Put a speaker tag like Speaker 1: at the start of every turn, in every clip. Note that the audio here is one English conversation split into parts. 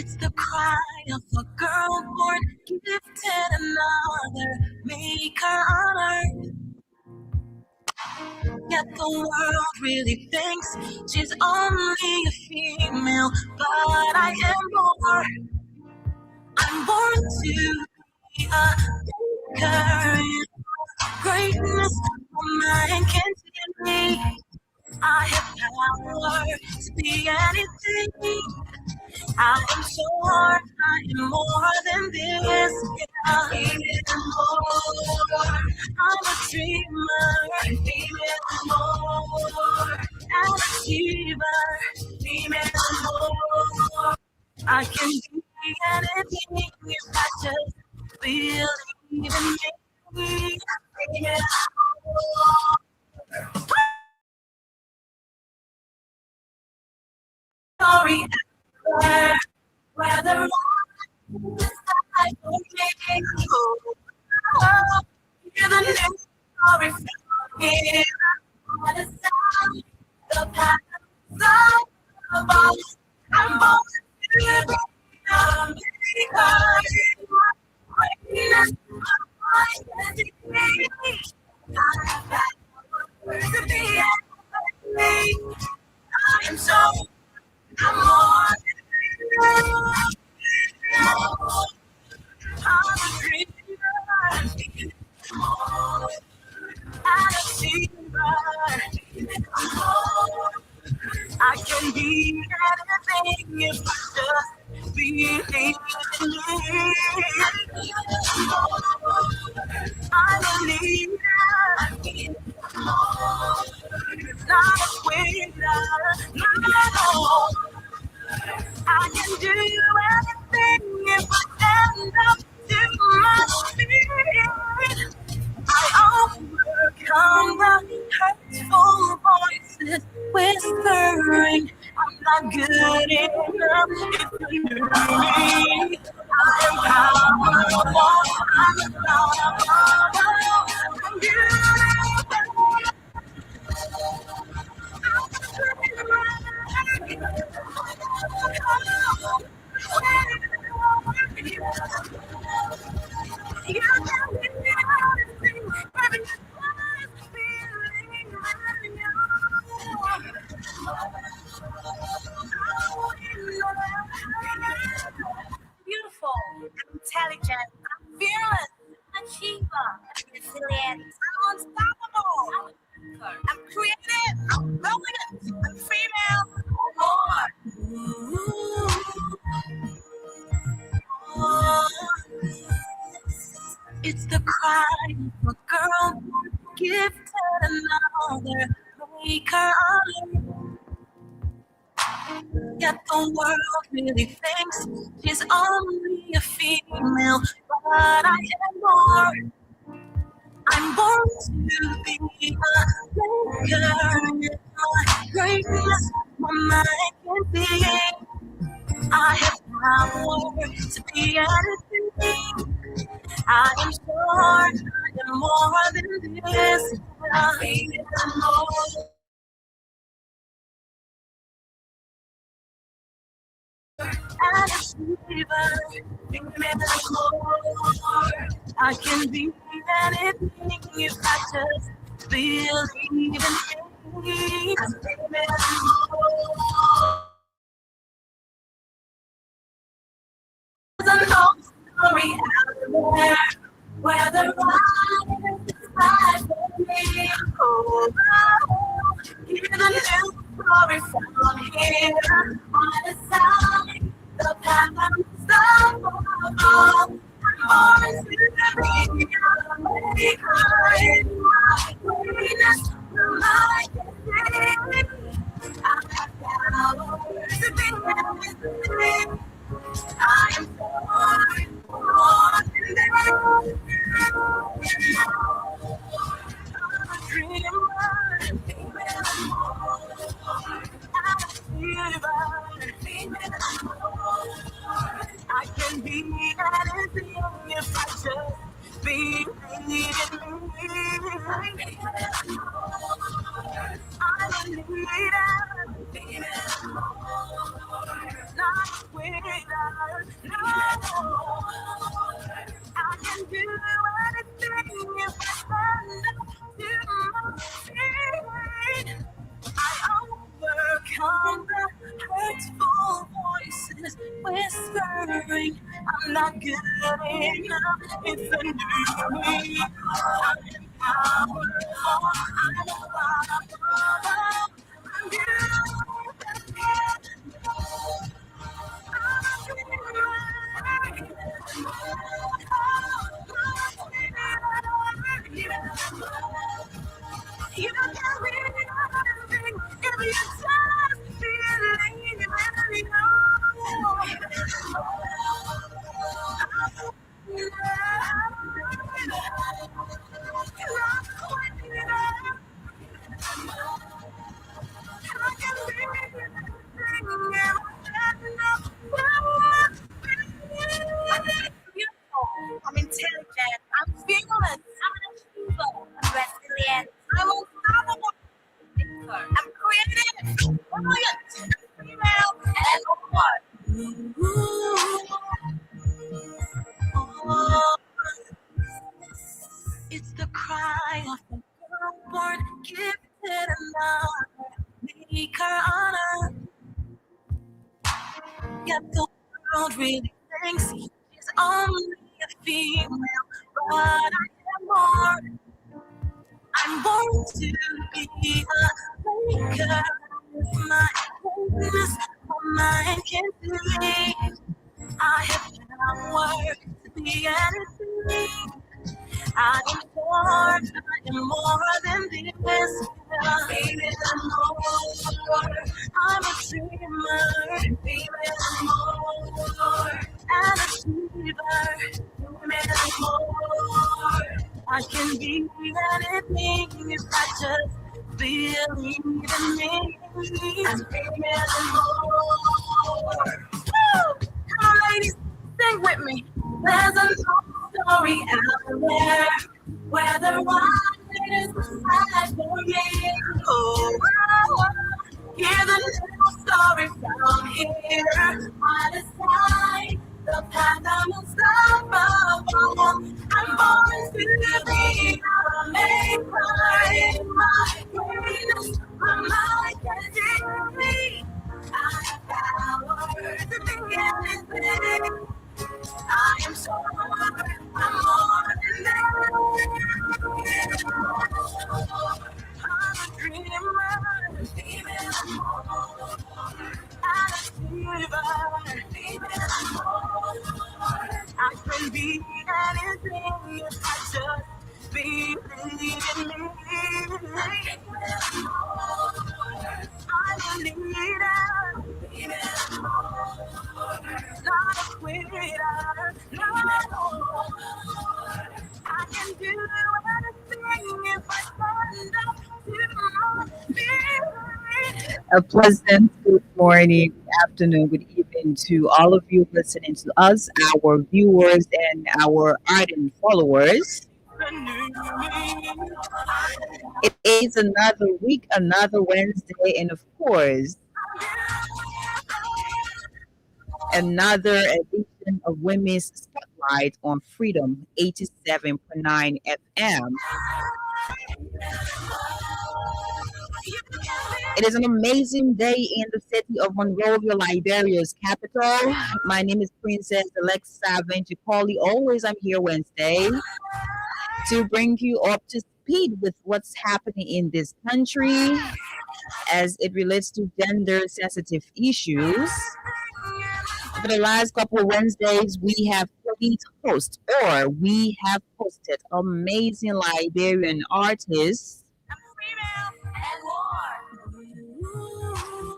Speaker 1: It's the cry of a girl born gifted another maker on earth. Yet the world really thinks she's only a female, but I am more. I'm born to be a maker. Greatness my mind can see. I have power to be anything. I am sure I am more than this. Yeah, even more. I'm a dreamer, even more. An achiever, even more. I can be anything if I just believe in me. Even more. Story everywhere, whether I hear the news story from here. On the sound, the path of us. I'm born to be a maker. Greatness of my destiny. I have that to be anything. I am so. I'm more than I'm a dreamer. I can be anything if I just believe in me. I'm a leader, not a quitter, no. I can do anything if I stand up to my feet. I overcome the hurtful voices whispering I'm not good enough if you knew me. I am powerful, I'm powerful, I'm beautiful. Beautiful, intelligent, I'm fearless, achiever, resilient, I'm unstoppable, I'm creative, I'm brilliant, I'm female, more. It's the cry of a girl gifted another maker on earth. Yet the world really thinks she's only a female, but I am more. I'm born to be a maker. My greatness, my mind can see. I have power to be anything. I am sure I am more than this. I am more. An achiever, I can be anything if I just believe in me. There's an old story out there where the light is light for me. Oh, hear the new story from here on the side. The path I'm unstoppable. I'm born to be a maker in my greatness. My destiny. I have power to be anything. I am born than that. I'm a dreamer, female more. I'm a female more. I can be anything if I just believe in me. I'm a leader, not a quitter. voices whispering, I'm not good enough. It's a new me. I'm powerful. I'm unstoppable. I'm beautiful. You can be anything if you just believe and you I'm intelligent. I'm fearless. I'm an achiever. I'm resilient. I'm unstoppable. I'm creative. Brilliant. Female and more. Oh, it's the cry of the girl born gifted another. Make her honor. Yet the world really thinks she's only a female, but I am more. I'm born to be a maker. My goodness, my mind can see. I have found work to be anything. I am more, I am more than this. Baby, I'm more. I'm a dreamer. Baby, I'm more. An achiever. Baby, I'm more. I can be anything if I just believe in me. Baby, I'm more. Woo! Come on, ladies, sing with me. There's a story out there where the one is beside for me. Oh, hear the little story from here. On the side, the path I'm unstoppable. I'm born to be a maker in my greatness. My mind can take me. I have power to be anything. I am so I'm more than that. I'm a dreamer, female, I'm more. I'm a achiever, female, I'm more. I can be anything if I just believe in me. I'm a leader, female, I'm more. Not a quitter, no. I can do anything if I stand up to my feet. A pleasant good morning, good afternoon, good evening to all of you listening to us, our viewers, and our ardent followers. It is another week, another Wednesday, and of course, another edition of Women's Spotlight on Freedom 87.9 FM. It is an amazing day in the city of Monrovia, Liberia's capital. My name is Princess Alexa Venticoli. Always, I'm here Wednesday to bring you up to speed with what's happening in this country as it relates to gender sensitive issues. For the last couple of Wednesdays, we have we have hosted amazing Liberian artists.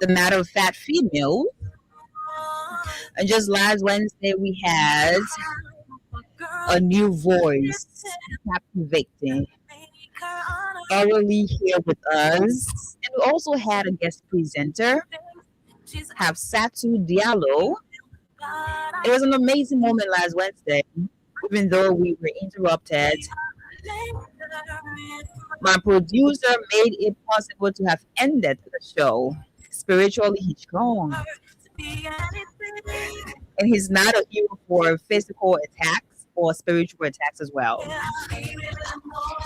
Speaker 1: The matter of fact, female. And just last Wednesday, we had a new voice captivating, thoroughly here with us. And we also had a guest presenter, have Satu Diallo. It was an amazing moment last Wednesday, even though we were interrupted. My producer made it possible to have ended the show. Spiritually, he's gone. And he's not a hero for physical attacks or spiritual attacks as well.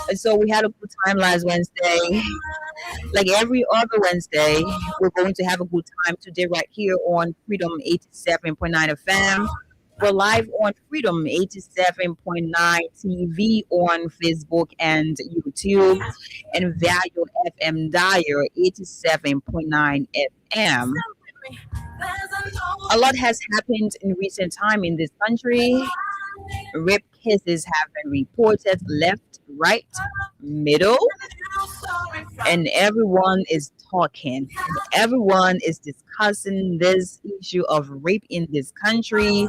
Speaker 2: And so we had a good time last Wednesday. Like every other Wednesday, we're going to have a good time today right here on Freedom 87.9 FM. We're live on Freedom 87.9 TV on Facebook and YouTube, and Value FM Dyer 87.9 FM. A lot has happened in recent time in this country. Rape cases have been reported left, right, middle, and everyone is talking. Everyone is discussing this issue of rape in this country.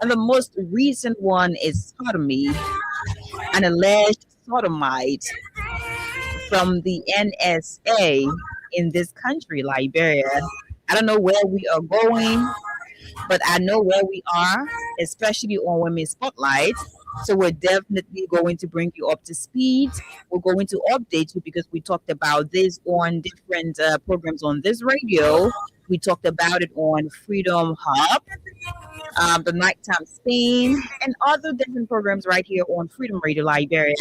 Speaker 2: And the most recent one is sodomy, an alleged sodomite from the NSA in this country, Liberia. I don't know where we are going, but I know where we are, especially on Women's Spotlight. So we're definitely going to bring you up to speed. We're going to update you because we talked about this on different programs on this radio. We talked about it on Freedom Hub, the Nighttime Spain, and other different programs right here on Freedom Radio Liberia.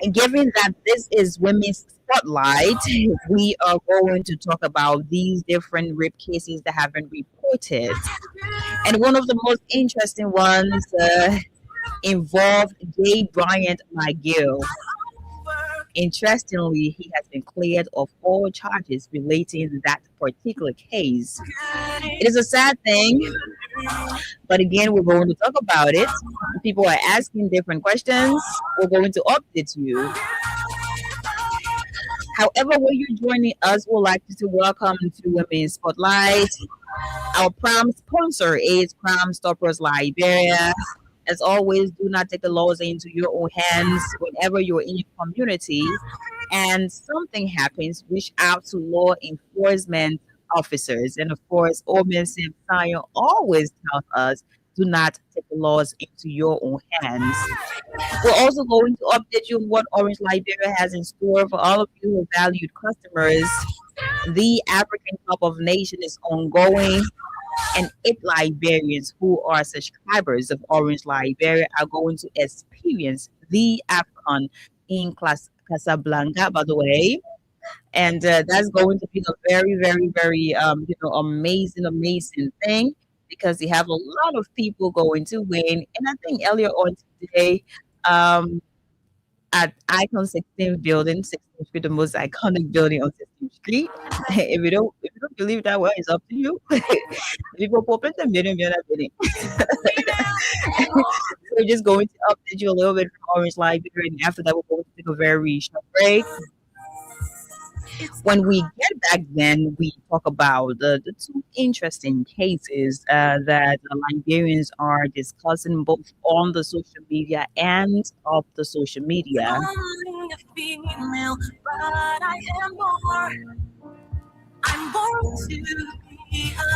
Speaker 2: And given that this is Women's Spotlight, we are going to talk about these different rape cases that have been reported. And one of the most interesting ones involved Jay Bryant McGill. Interestingly, he has been cleared of all charges relating to that particular case. It is a sad thing, but again, we're going to talk about it. People are asking different questions. We're going to update you. However, when you're joining us, we'd like to welcome to Women's Spotlight. Our prime sponsor is Crime Stoppers Liberia. As always, do not take the laws into your own hands whenever you're in your community and something happens. Reach out to law enforcement officers. And of course, Omen Zion always tells us do not take the laws into your own hands. We're also going to update you on what Orange Liberia has in store for all of you who valued customers. The African Cup of Nations is ongoing, and 8 Liberians who are subscribers of Orange Liberia are going to experience the AFCON in Casablanca, by the way. And that's going to be a very, very, very, amazing thing because they have a lot of people going to win. And I think earlier on today, at Icon 16th building, 16th Street, the most iconic building on 16th Street. If you don't believe that, well, it's up to you. People pop in the building. So we're just going to update you a little bit from Orange Liberia, and after that, we're going to take a very short break. When we get back, then we talk about the two interesting cases that Liberians are discussing both on the social media and off the social media.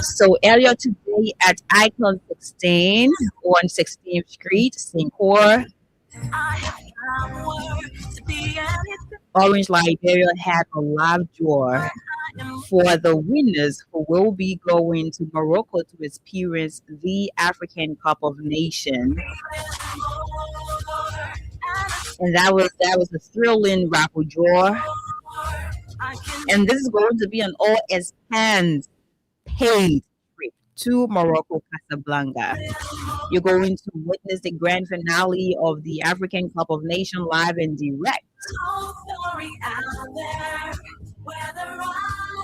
Speaker 2: So earlier today at Icon 16 on 16th Street, Singapore, Orange Liberia had a live draw for the winners who will be going to Morocco to experience the African Cup of Nations. And that was a thrilling raffle draw. And this is going to be an all expense paid trip to Morocco, Casablanca. You're going to witness the grand finale of the African Cup of Nations live and direct.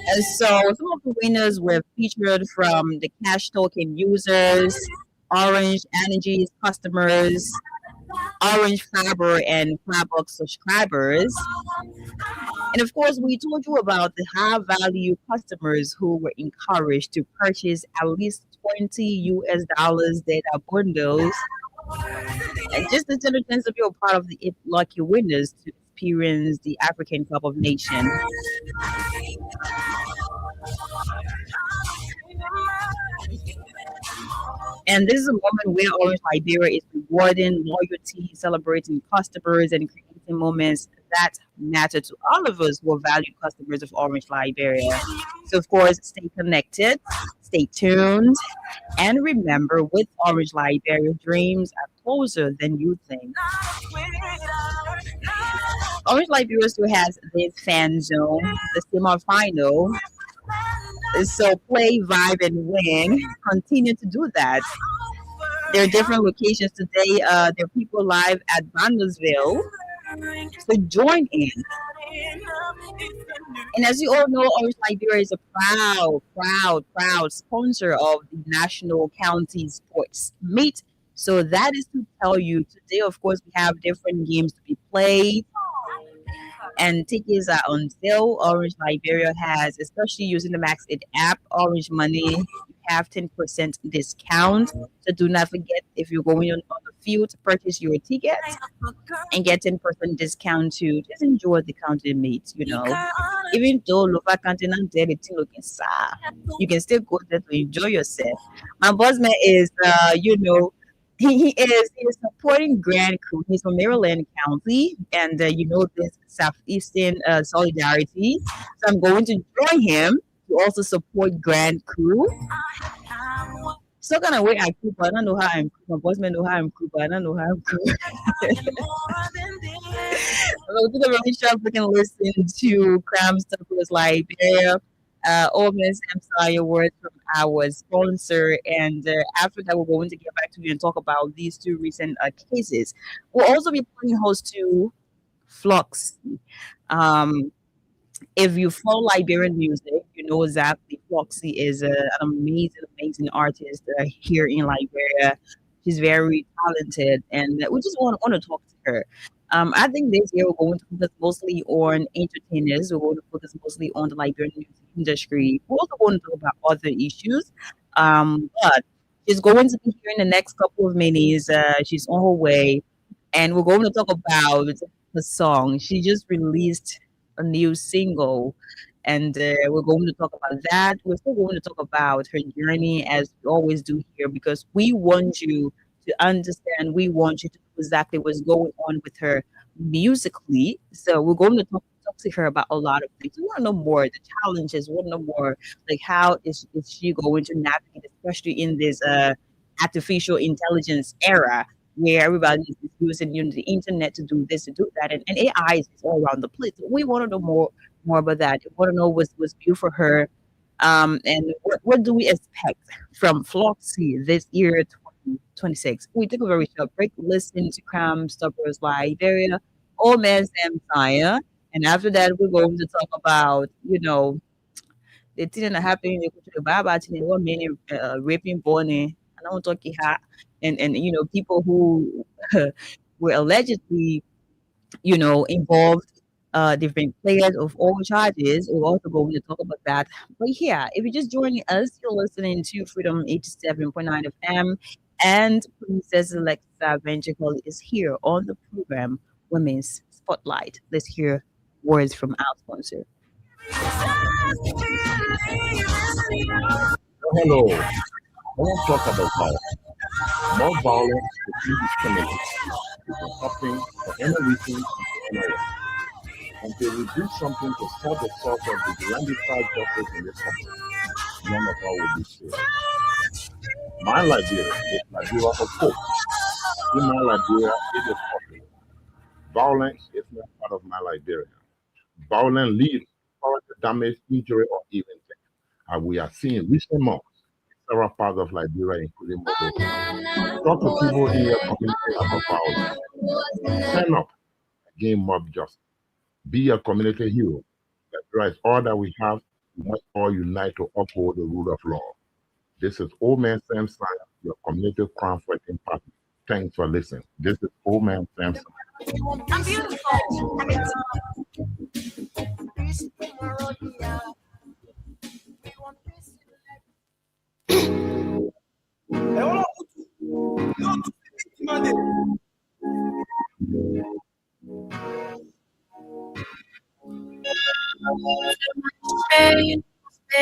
Speaker 2: And so some of the winners were featured from the Cash Token users, Orange Energy customers, Orange Fiber and Fiberbox subscribers. And of course, we told you about the high value customers who were encouraged to purchase at least $20 data bundles. And just to tell a chance to be a part of the 8 lucky winners to experience the African Cup of Nations. And this is a moment where Orange Liberia is rewarding loyalty, celebrating customers, and creating moments that matter to all of us who are valued customers of Orange Liberia. So, of course, stay connected, stay tuned, and remember, with Orange Liberia, dreams are closer than you think.
Speaker 1: not a quitter, not
Speaker 2: Orange Liberia still has this fan zone, the semi-final. So play, vibe, and win. Continue to do that. There are different locations today. There are people live at Bandersville. So join in. And as you all know, Orange Liberia is a proud sponsor of the National County Sports Meet. So that is to tell you today, of course, we have different games to be played and tickets are on sale. Orange Liberia has, especially using the Maxit app, Orange Money, you have 10% discount. So do not forget if you're going on the field to purchase your tickets and get 10% discount to just enjoy the county meets, you know. Even though Lova County and Delhi looking sad, you can still go there to enjoy yourself. My boss man is, he is supporting Grand Crew. He's from Maryland County, and you know this Southeastern solidarity. So I'm going to join him to also support Grand Crew. So gonna wait at Crew, but I don't know how I'm Crew. My boss man know how I'm Crew, but I don't know how I'm Crew. So to the really sharp looking listen to Cram Stuffers Liberia. Old Miss Samsaya words from our sponsor, and after that, we're going to get back to you and talk about these two recent cases. We'll also be playing host to Flux. Um, if you follow Liberian music, you know exactly Floxy is an amazing artist here in Liberia. She's very talented, and we just want to talk to her. I think this year we're going to focus mostly on entertainers. We're going to focus mostly on the Liberian music industry. We're also going to talk about other issues. But she's going to be here in the next couple of minutes. She's on her way, and we're going to talk about the song. She just released a new single, and we're going to talk about that. We're still going to talk about her journey as we always do here because we want you to understand. We want you to know exactly what's going on with her musically. So we're going to talk to her about a lot of things. We want to know more the challenges. We want to know more like how is she going to navigate, especially in this artificial intelligence era where everybody is using the internet to do this, to do that, and AI is all around the place. We want to know more about that. We want to know what's new for her, and what do we expect from Floxy this year, 2026. We took a very short break, listen to Cram Stoppers Liberia, Old Man Sam Saya, and after that, we're going to talk about, the thing that happened in the Baba, what many raping Bonnie, and I don't talk here, and people who were allegedly, involved. Different players of all charges. We're also going to talk about that. But yeah, if you're just joining us, you're listening to Freedom 87.9 FM, and Princess Alexa Venture is here on the program Women's Spotlight. Let's hear words from our sponsor.
Speaker 3: Hello, I want to talk about violence. More violence between discrimination is happening for any reason and for any reason. Until we do something to stop the source of the derangified justice in this country, none of us will be safe. My Liberia is Liberia of hope. In my Liberia, it is possible. Violence is not part of my Liberia. Violence leads to damage, injury, or even death. And we are seeing recent months in several parts of Liberia, including Moldova. Talk to people in your community about violence. Stand up against mob justice. Be a community hero. Liberia is all that we have. We must all unite to uphold the rule of law. This is Old Man Sam Sam, your community crime fighting partner. Thanks for listening. This is Old Man Sam Sam.
Speaker 1: I'm beautiful.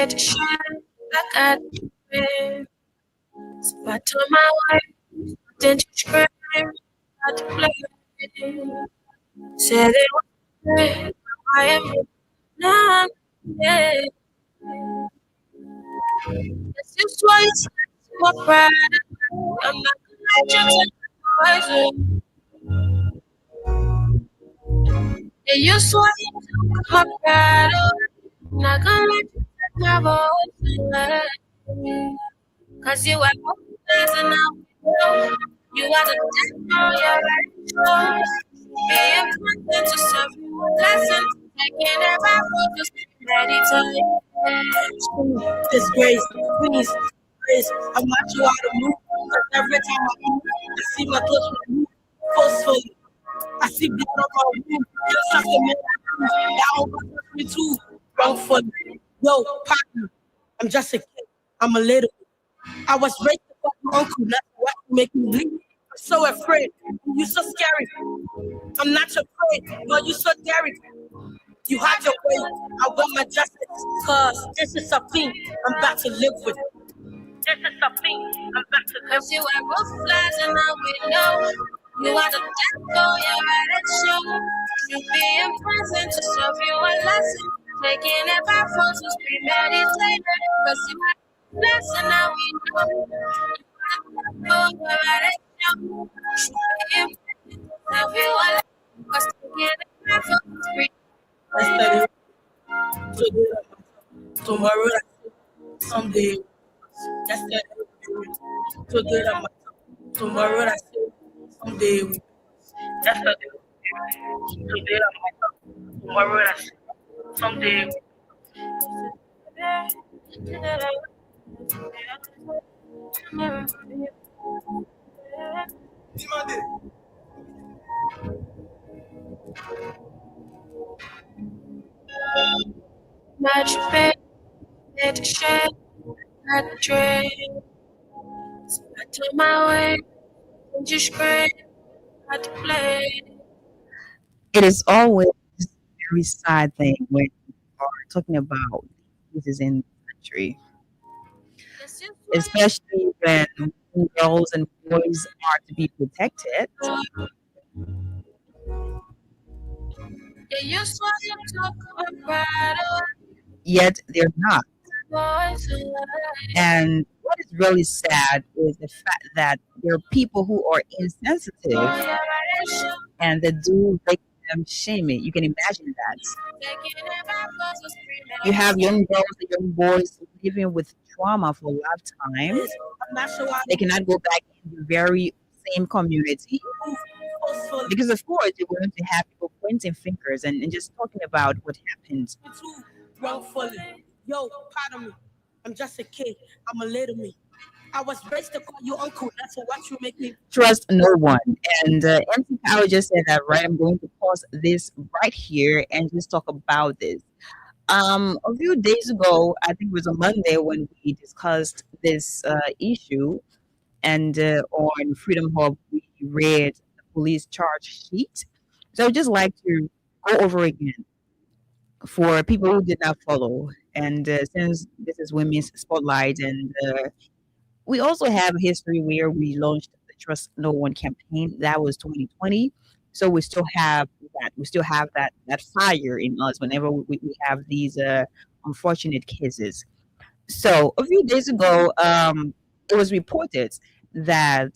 Speaker 1: To shine back at me. Spot on my way, then to scream, not to play. Said it was great, I am now. Yeah. This is why it's so bright. I'm not gonna let you take poison. Yeah, you swore you took my battle. Not gonna let you take my voice away. Cause you are hopeless and now we know you are the devil, you're right choice. Being present to serve you a lesson. Taking it back, just ready to disgrace, please, grace. I'm not sure how to move. Cause every time I move, I see my clothes move forcefully. I see blood on my room. Just like a man. That almost touched me too. Wrongfully. Yo, partner, I'm just a kid. I'm a little. I was raised by my uncle. That's what make me bleed. I'm so afraid. You're so scary. I'm not your prey. No, you're so daring. You have your way. I want my justice. Cause this is a thing I'm about to live with. This is a thing I'm about to live with. You are both flies and now we know. You are the devil, you're right at show. You being present to serve you a lesson. Taking it back for to premeditated. Cause you are the lesson now we know. You are the devil, you're right at show. You being present to serve you a lesson. Cause taking it back for to premeditated. Tomorrow, someday, yesterday, today, tomorrow, someday, yesterday, today, tomorrow, someday. Much better to share, not trade. I took my way, and just great, not to play.
Speaker 2: It is always a very sad thing when we are talking about diseases in the country, especially when girls and boys are to be protected,
Speaker 1: Yeah, you saw you talk about
Speaker 2: yet they're not.
Speaker 1: boys.
Speaker 2: And what is really sad is the fact that there are people who are insensitive and they do victim shaming. You can imagine that. You have young girls and young boys living with trauma for a lifetime.
Speaker 1: I'm not sure why
Speaker 2: They cannot go back in the very same community because, of course, you're going to have people pointing fingers and just talking about what happened.
Speaker 1: too wrongfully. Yo, pardon me. I'm just a kid. I'm a little me. I was raised to call you uncle. That's what you make me.
Speaker 2: Trust no one. And MC Power just said that, right? I'm going to pause this right here and just talk about this. A few days ago, I think it was on Monday when we discussed this issue, and on Freedom Hub, we read the police charge sheet. So I'd just like to go over again for people who did not follow. And since this is Women's Spotlight, and we also have a history where we launched the Trust No One campaign. That was 2020. So we still have that. We still have that fire in us whenever we have these unfortunate cases. So a few days ago, it was reported that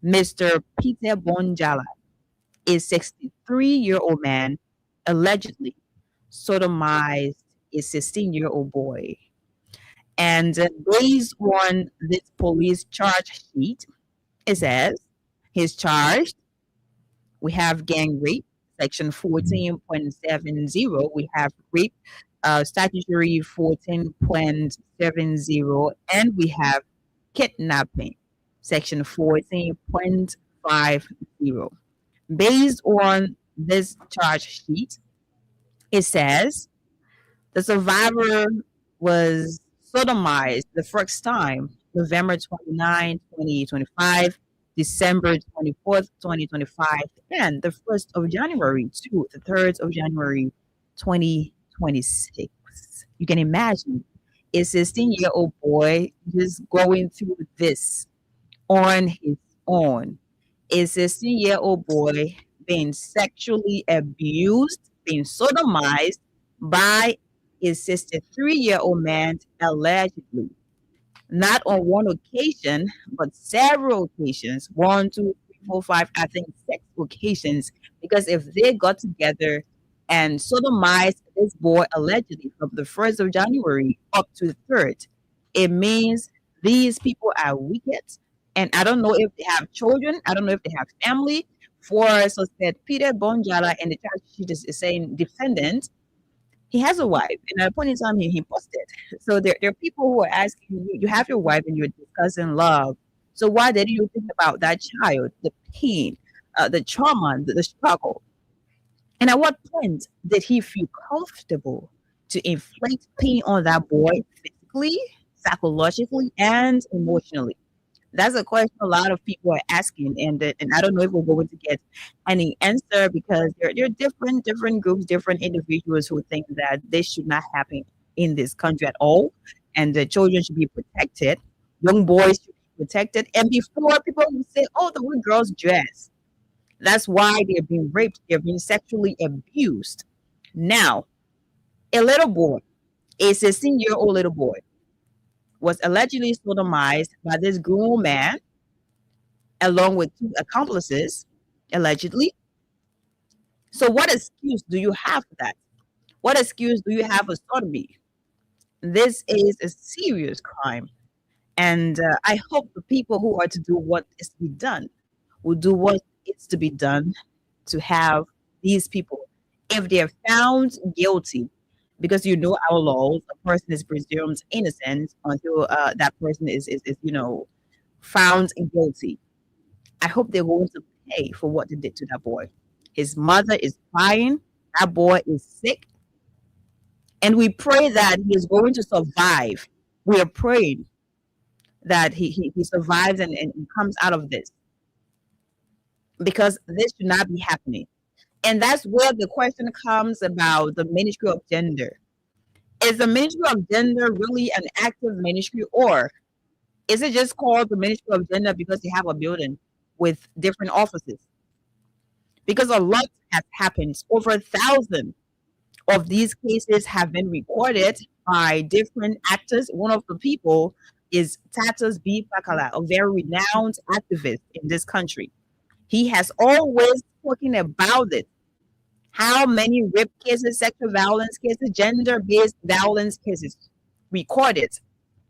Speaker 2: Mr. Peter Bonjala, a 63-year-old man, allegedly sodomized a 16-year-old boy. And based on this police charge sheet, it says he's charged. We have gang rape, section 14.70. We have rape, statutory 14.70. And we have kidnapping, section 14.50. Based on this charge sheet, it says the survivor was sodomized the first time November 29, 2025, December 24th, 2025, and the 1st of January to the 3rd of January 2026. You can imagine a 16-year-old boy just going through this on his own. A 16-year-old boy being sexually abused, being sodomized by a 63-year-old man allegedly. Not on one occasion, but several occasions. 1, 2, 3, four, five, I think 6 occasions. Because if they got together and sodomized this boy allegedly from the 1st of January up to the 3rd, it means these people are wicked. And I don't know if they have children, I don't know if they have family. For suspect Peter Bonjala and the charge sheet is saying defendant, he has a wife, and at a point in time, he posted. So there are people who are asking you, you have your wife and you're discussing love. So why did you think about that child, the pain, the trauma, the struggle? And at what point did he feel comfortable to inflict pain on that boy physically, psychologically, and emotionally? That's a question a lot of people are asking, and I don't know if we're going to get any answer because there are different groups, different individuals who think that this should not happen in this country at all, and the children should be protected, young boys should be protected, and before people will say, "Oh, the way girls dress," that's why they're being raped, they're being sexually abused. Now, a little boy, a 16-year-old little boy, was allegedly sodomized by this grown man along with 2 accomplices, allegedly. So what excuse do you have for that? What excuse do you have for sodomy? This is a serious crime. And I hope the people who are to do what is to be done will do what is to be done to have these people, if they're found guilty, because our laws, a person is presumed innocent until that person is found guilty. I hope they're going to pay for what they did to that boy. His mother is crying. That boy is sick. And we pray that he is going to survive. We are praying that he survives and comes out of this. Because this should not be happening. And that's where the question comes about the Ministry of Gender. Is the Ministry of Gender really an active ministry, or is it just called the Ministry of Gender because they have a building with different offices? Because a lot has happened. Over 1,000 of these cases have been recorded by different actors. One of the people is Tatus B. Pakala, a very renowned activist in this country. He has always spoken about it. How many rape cases, sexual violence cases, gender-based violence cases recorded.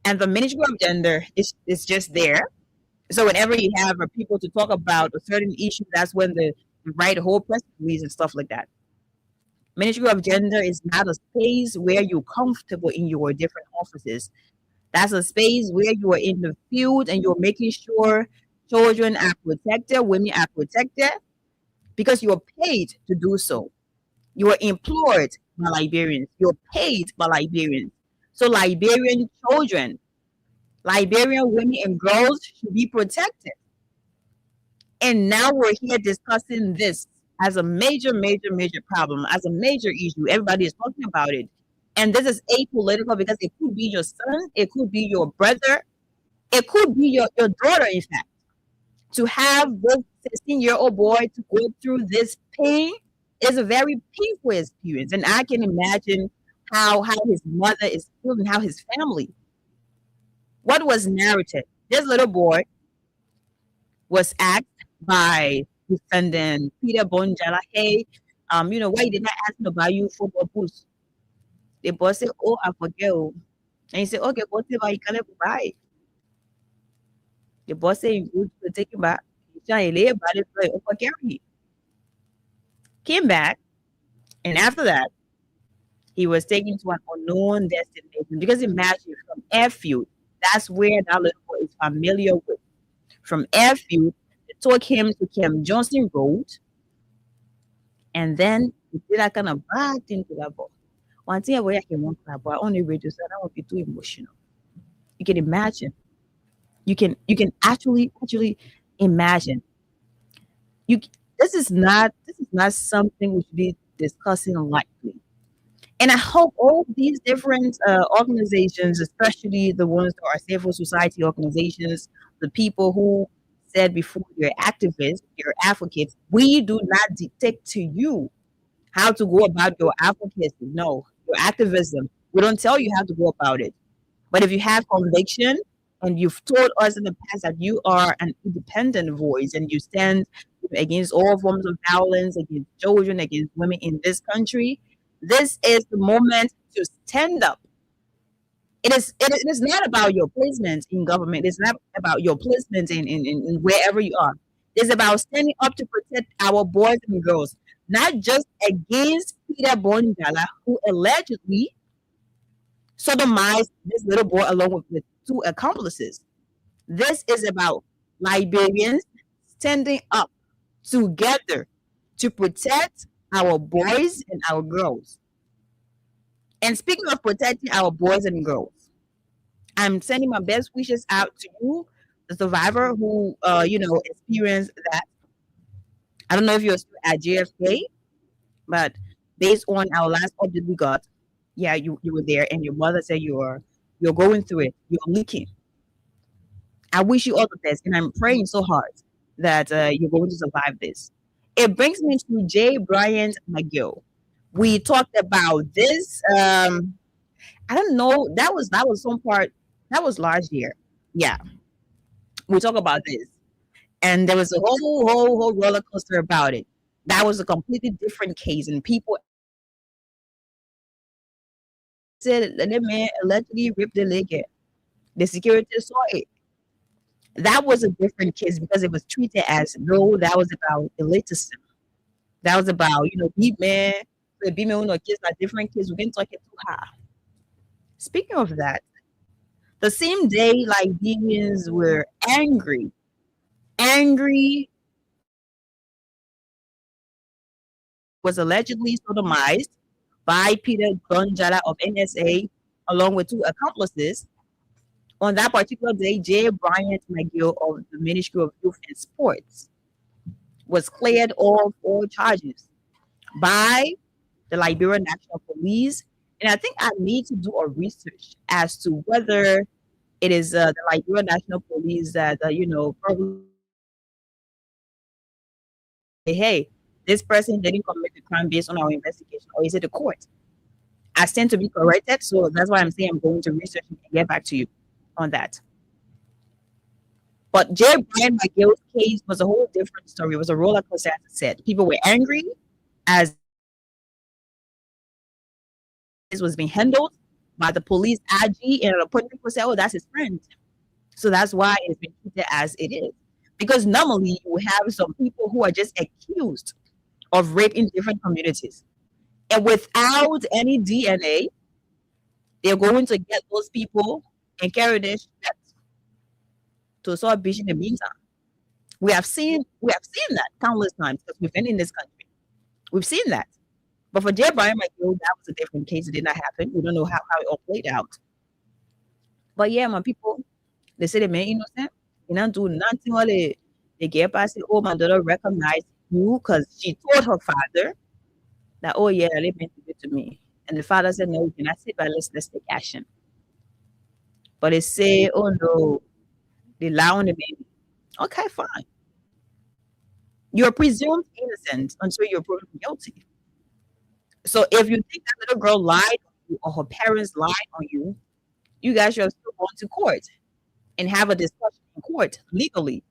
Speaker 2: And the Ministry of Gender is just there. So whenever you have people to talk about a certain issue, that's when they write a whole press release and stuff like that. Ministry of Gender is not a space where you're comfortable in your different offices. That's a space where you are in the field and you're making sure children are protected, women are protected, because you're paid to do so. You are employed by Liberians. You're paid by Liberians. So Liberian children, Liberian women and girls should be protected. And now we're here discussing this as a major problem, as a major issue. Everybody is talking about it. And this is apolitical because it could be your son, it could be your brother, it could be your daughter, in fact. To have this 16-year-old boy to go through this pain is a very painful experience. And I can imagine how his mother is feeling, how his family. What was narrated? This little boy was asked by defendant Peter Bonjala, hey, why you did not ask me about you football boots? The boy said, oh, I forget. And he said, okay, what about you can't buy? The boss said, you could take him back. Came back, and after that, he was taken to an unknown destination. Because imagine, from airfield, that's where that little boy is familiar with. From airfield, they took him to Camp Johnson Road, and then he did that kind of back into that boy. One thing I can want that boy only radio said that would be too emotional. You can imagine. You can actually imagine. This is not something we should be discussing lightly. And I hope all these different organizations, especially the ones that are civil society organizations, the people who said before you're activists, you're advocates, we do not dictate to you how to go about your advocacy. No, your activism. We don't tell you how to go about it. But if you have conviction, And you've told us in the past that you are an independent voice and you stand against all forms of violence against children, against women in this country. This is the moment to stand up. It is not about your placement in government. It's not about your placement in wherever you are. It's about standing up to protect our boys and girls, not just against Peter Bonjala, who allegedly sodomized this little boy along with two accomplices. This is about Liberians standing up together to protect our boys and our girls. And speaking of protecting our boys and girls, I'm sending my best wishes out to you, the survivor who, experienced that. I don't know if you're still at JFK, but based on our last update we got, yeah, you were there, and your mother said you're going through it, you're leaking. I wish you all the best, and I'm praying so hard that you're going to survive this. It brings me to J. Bryant McGill. We talked about this. I don't know. That was some part. That was last year. Yeah, we talk about this, and there was a whole roller coaster about it. That was a completely different case, and people said that the man allegedly ripped the leg. The security saw it. That was a different case because it was treated as though that was about elitism. That was about, big man, the big man, kids are different kids. We didn't talk it too high. Speaking of that, the same day Liberians were angry was allegedly sodomized by Peter Gonjala of NSA along with two accomplices. On that particular day, J. Bryant McGill of the Ministry of Youth and Sports was cleared of all charges by the Liberian National Police. And I think I need to do a research as to whether it is the Liberian National Police that, probably say, hey, this person didn't commit the crime based on our investigation, or is it the court? I stand to be corrected, so that's why I'm saying I'm going to research and get back to you on that. But J. Bryant McGill's case was a whole different story. It was a roller coaster, as I said. People were angry as this was being handled by the police IG, and a point people say, oh, that's his friend. So that's why it's been treated as it is. Because normally you have some people who are just accused of rape in different communities. And without any DNA, they're going to get those people and carry their shit to a sort beach in the meantime. We have seen that countless times because we've been in this country. We've seen that. But for J. Bryant McGill, that was a different case. It did not happen. We don't know how it all played out. But yeah, my people, they say the man innocent. You don't do nothing while they get past it. Oh, my daughter recognized you because she told her father that, oh yeah, they meant to do it to me. And the father said, no, you cannot sit by, let's take action. But they say, oh no, they lie on the baby. Okay, fine. You're presumed innocent until you're proven guilty. So if you think that little girl lied on you or her parents lied on you, you guys should have still gone to court and have a discussion in court legally.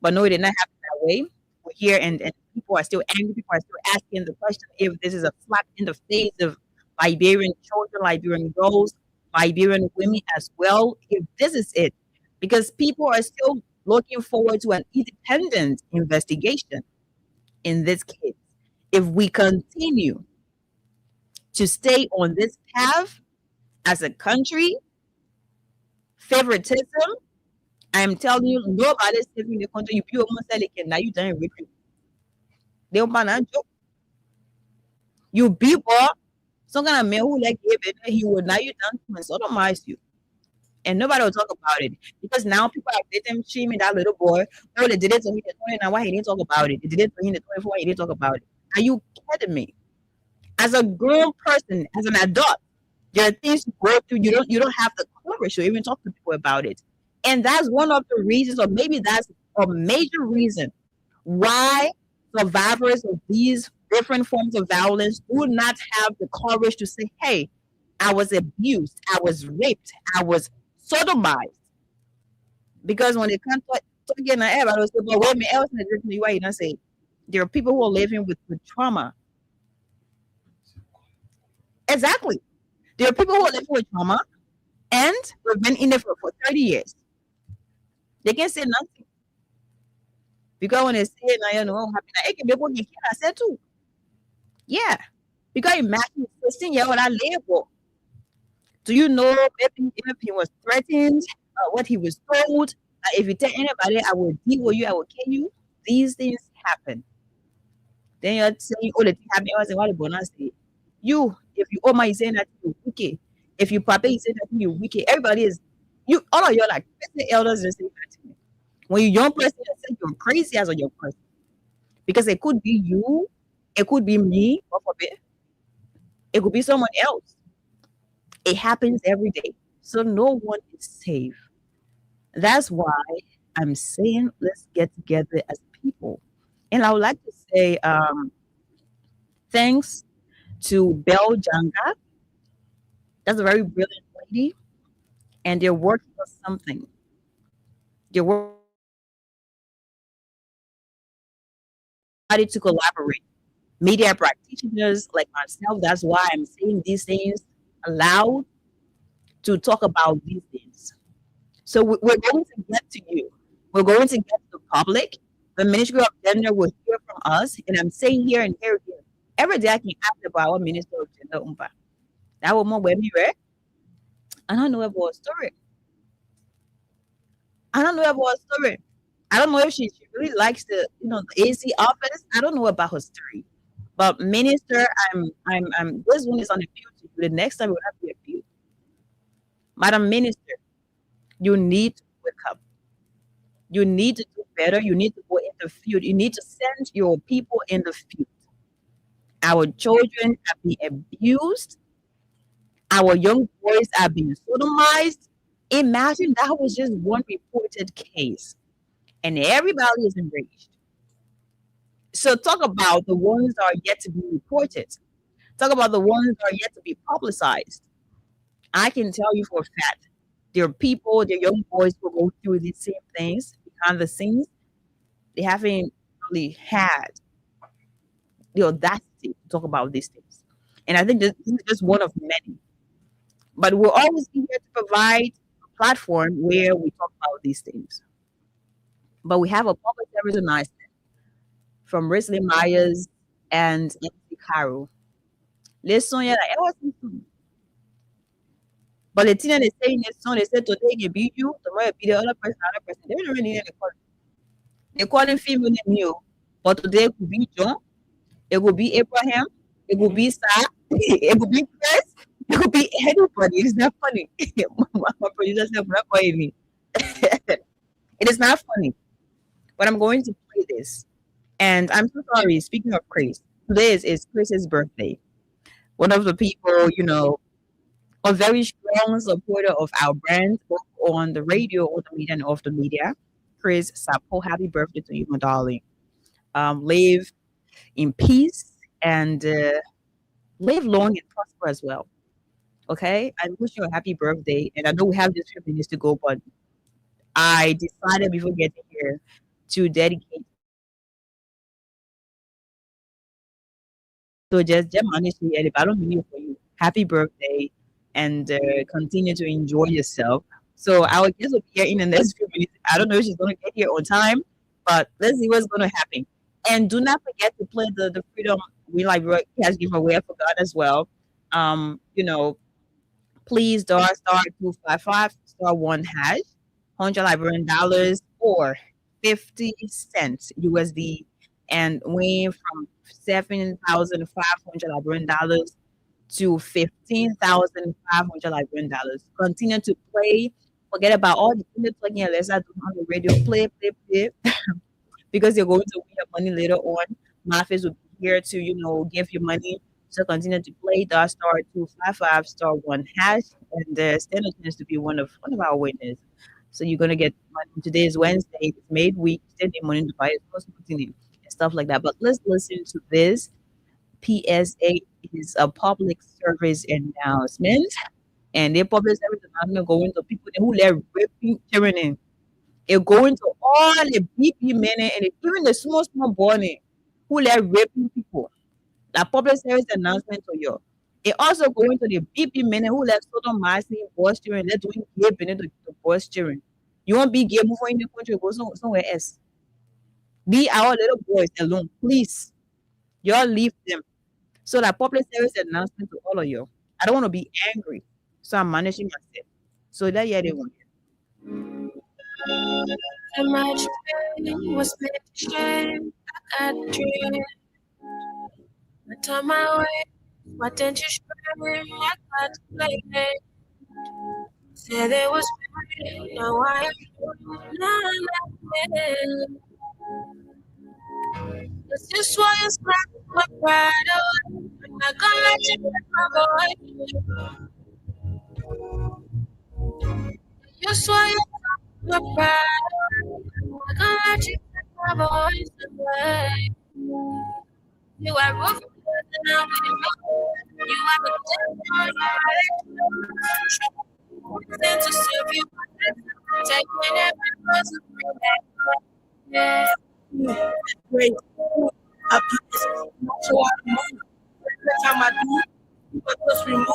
Speaker 2: But no, it did not happen that way. We're here and people are still angry. People are still asking the question if this is a slap in the face of Liberian children, Liberian girls, Liberian women as well. If this is it, because people are still looking forward to an independent investigation in this case. If we continue to stay on this path as a country, favoritism, I'm telling you, nobody's saving the country. You almost say now you done raping. They don't ban joke. You people, some kind of man who like David, he would now you done and sodomize you. And nobody will talk about it because now people are victim shaming that little boy. Oh, they did it to me at 20. Now why he didn't talk about it? They did it to him at 24. He didn't talk about it. Are you kidding me? As a grown person, as an adult, there are things you go through. You don't have the courage to even talk to people about it. And that's one of the reasons, or maybe that's a major reason, why survivors of these different forms of violence do not have the courage to say, hey, I was abused, I was raped, I was sodomized. Because when they can't talk in the air, I was but wait a minute else in the you why you don't say there are people who are living with trauma. Exactly. There are people who are living with trauma and we've been in there for 30 years. They can't say nothing. Because when they say now you know what happened, it can be what you can say too. Yeah. Because imagine 16-year-old I label. Do you know if he was threatened, what he was told? If you tell anybody, I will deal with you, I will kill you. These things happen. Then you're saying, oh, the thing happened. I was saying, what the bonus say? You, if you Oma is saying that you wicked. If you Papa is saying that you wicked. Everybody is, you, all of you are like, the elders just say that to me. When you young person, they say you're crazy as a young person. Because it could be you, it could be me, God forbid. It could be someone else. It happens every day. So no one is safe. That's why I'm saying let's get together as people. And I would like to say thanks to Bell Janga. That's a very brilliant lady. And they're working on something. They're working to collaborate. Media practitioners like myself, that's why I'm saying these things aloud to talk about these things. So we're going to get to you. We're going to get to the public. The Ministry of Gender will hear from us. And I'm saying here and here again. Every day I can ask about what Minister of Gender umpa. That will more where me right? I don't know about a story. I don't know about her story. I don't know if she really likes the AC office. I don't know about her story. But minister, I'm this one is on the field to you. The next time will have to be a field. Madam Minister, you need to wake up. You need to do better. You need to go in the field. You need to send your people in the field. Our children are being abused. Our young boys are being sodomized. Imagine that was just one reported case, and everybody is enraged. So talk about the ones that are yet to be reported. Talk about the ones that are yet to be publicized. I can tell you for a fact, there are people, there are young boys who go through these same things behind the scenes. They haven't really had the audacity to talk about these things. And I think this is just one of many. But we'll always be here to provide a platform where we talk about these things. But we have a public service announcement from Risley Myers and MC Caro. Listen, yeah, like, but the thing that they say in this song, they said today you beat you, tomorrow you beat the other person, another person. They don't really need any call. They call him female name you, but today it could be John, it could be Abraham, it could be Sarah, it could be Chris, it could be anybody. It's not funny. My producer said, not calling me. It is not funny. But I'm going to play this. And I'm so sorry. Speaking of Chris, today is Chris's birthday. One of the people, a very strong supporter of our brand, both on the radio, on the media, and off the media. Chris Sapo, happy birthday to you, my darling. Live in peace and live long and prosper as well. Okay, I wish you a happy birthday. And I know we have just few minutes to go, but I decided before getting here to dedicate. So just honestly, if I don't mean it for you, happy birthday and continue to enjoy yourself. So our guest will be here in the next few minutes. I don't know if she's going to get here on time, but let's see what's going to happen. And do not forget to play the Freedom We Like Broadcast giveaway. I forgot as well. Please star 255 *1#, $100 or 50 cents USD, and win from $7,500 to $15,500. Continue to play. Forget about all the things talking unless I do on the radio. Play, because you're going to win your money later on. Mafis will be here to, give you money. So continue to play star 255 *1#, and stand a chance to be one of our winners. So you're gonna get money. Today is Wednesday. It's made week. Standing money to buy and stuff like that. But let's listen to this. PSA is a public service announcement, and the public service announcement going to people who let raping tyranny. It going to all the BP men and even the small boy who like raping people. That public service announcement to you. It also going to the BP men who like sodomizing boys children, they're doing gay business to boys children. You want to be gay, move on in the country, go somewhere else. Leave our little boys alone, please. Y'all leave them. So that public service announcement to all of you. I don't want to be angry, so I'm managing myself. So that yeah, they want.
Speaker 1: And my dream was made to shame. I got dream. I turn my way. Why didn't you scream? I got to play it. Said it was me. Now I am. This is why you smack my pride away. I'm not gonna let you take my voice. You swear you took my pride away. I'm not gonna let you take my voice away. You are ruthless and I'm with you. You have a different right to serve you. Taking every person yeah. Great. Up to this. So I every time I do, I just remove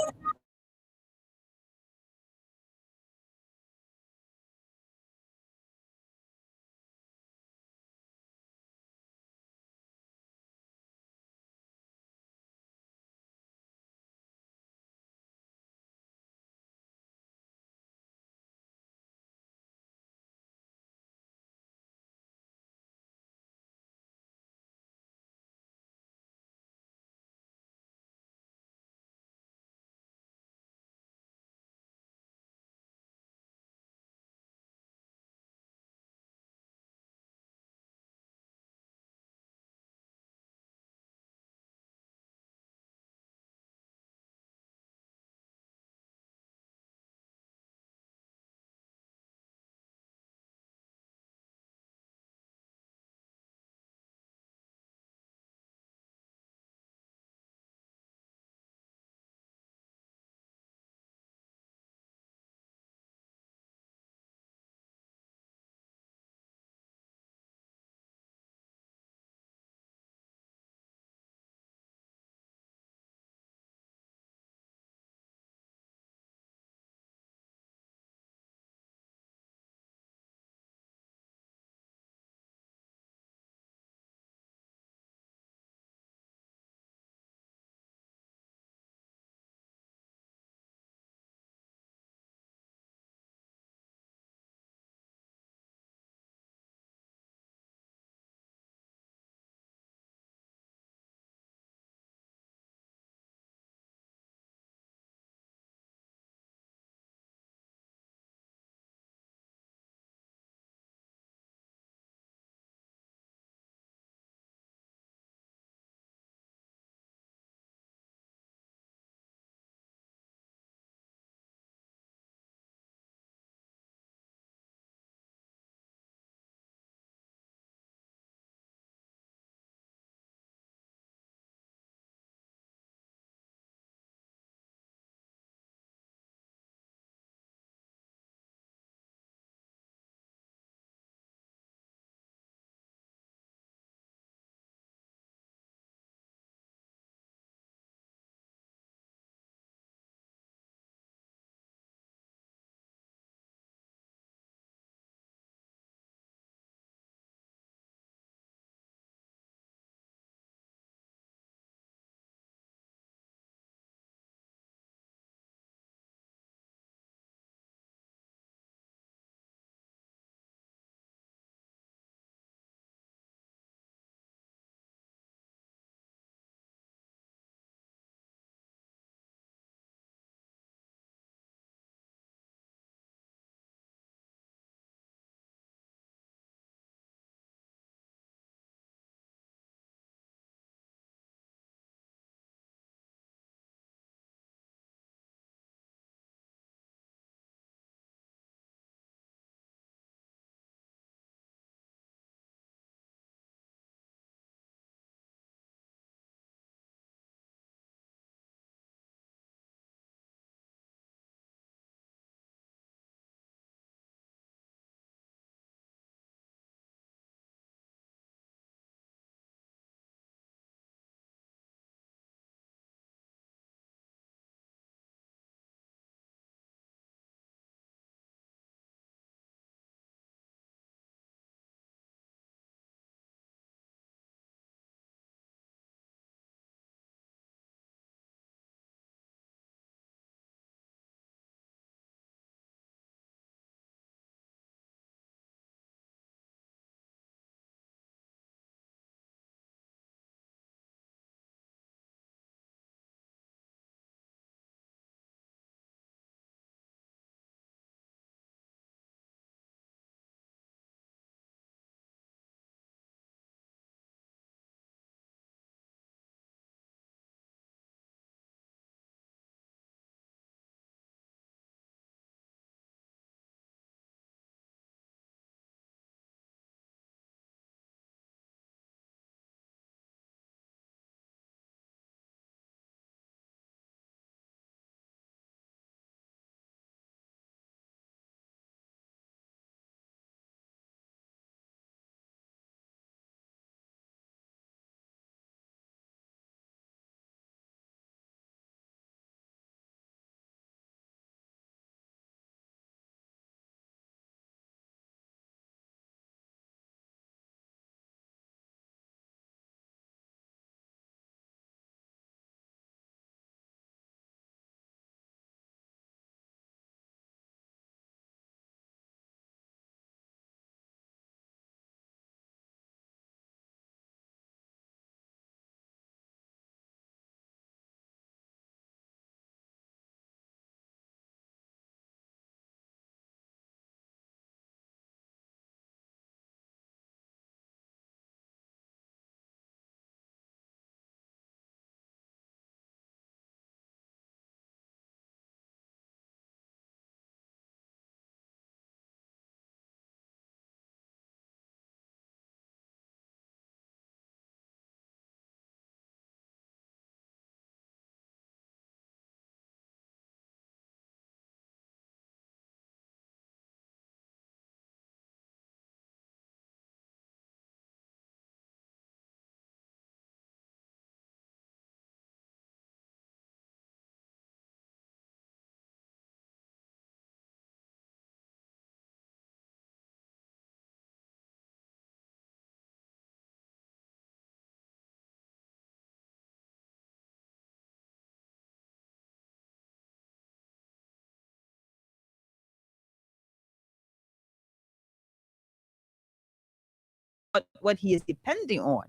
Speaker 2: what he is depending on.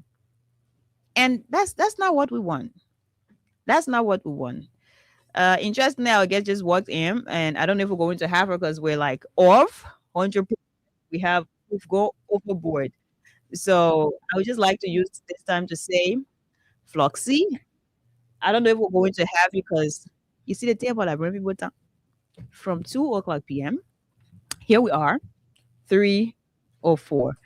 Speaker 2: And that's not what we want. That's not what we want. Interestingly, our guest just walked in, and I don't know if we're going to have her because we're like off 100%. We've go overboard. So I would just like to use this time to say, Floxy, I don't know if we're going to have you because you see the table I bring people down from 2 o'clock p.m. Here we are, 3 or 4.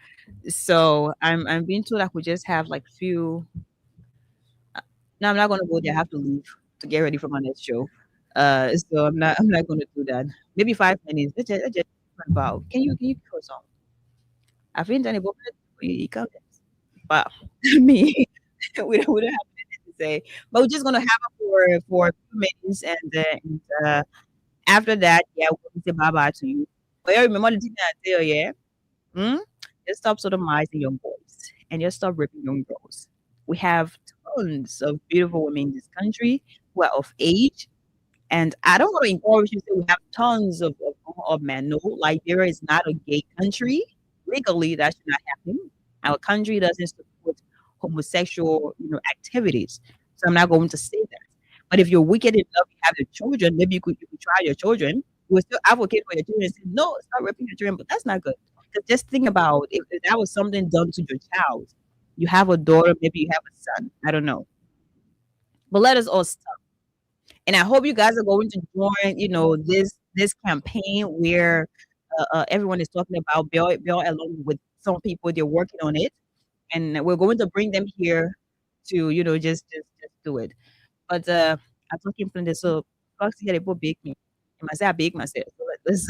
Speaker 2: So I'm being told I could just have like few. No, I'm not gonna go there. I have to leave to get ready for my next show. So I'm not gonna do that. Maybe 5 minutes. Let's just talk about. Can you give us some? I've been done a book. You count it. But me, we don't have anything to say. But we're just gonna have it for a few minutes, and after that, yeah, we're gonna say bye bye to you. But yeah, remember the thing that I tell you, yeah? Hmm? Just stop sodomizing young boys and just stop raping young girls. We have tons of beautiful women in this country who are of age. And I don't want to encourage you to say we have tons of men. No, Liberia is not a gay country. Legally, that should not happen. Our country doesn't support homosexual, activities. So I'm not going to say that. But if you're wicked enough, you have your children, maybe you could try your children. You would still advocate for your children and say, no, stop raping your children. But that's not good. 'Cause just think about if that was something done to your child. You have a daughter, maybe you have a son. I don't know. But let us all stop. And I hope you guys are going to join, this campaign where everyone is talking about Bill along with some people. They're working on it, and we're going to bring them here to, just do it. But I'm talking from this, so Fox here they both bake me. I must say I bake myself. So let's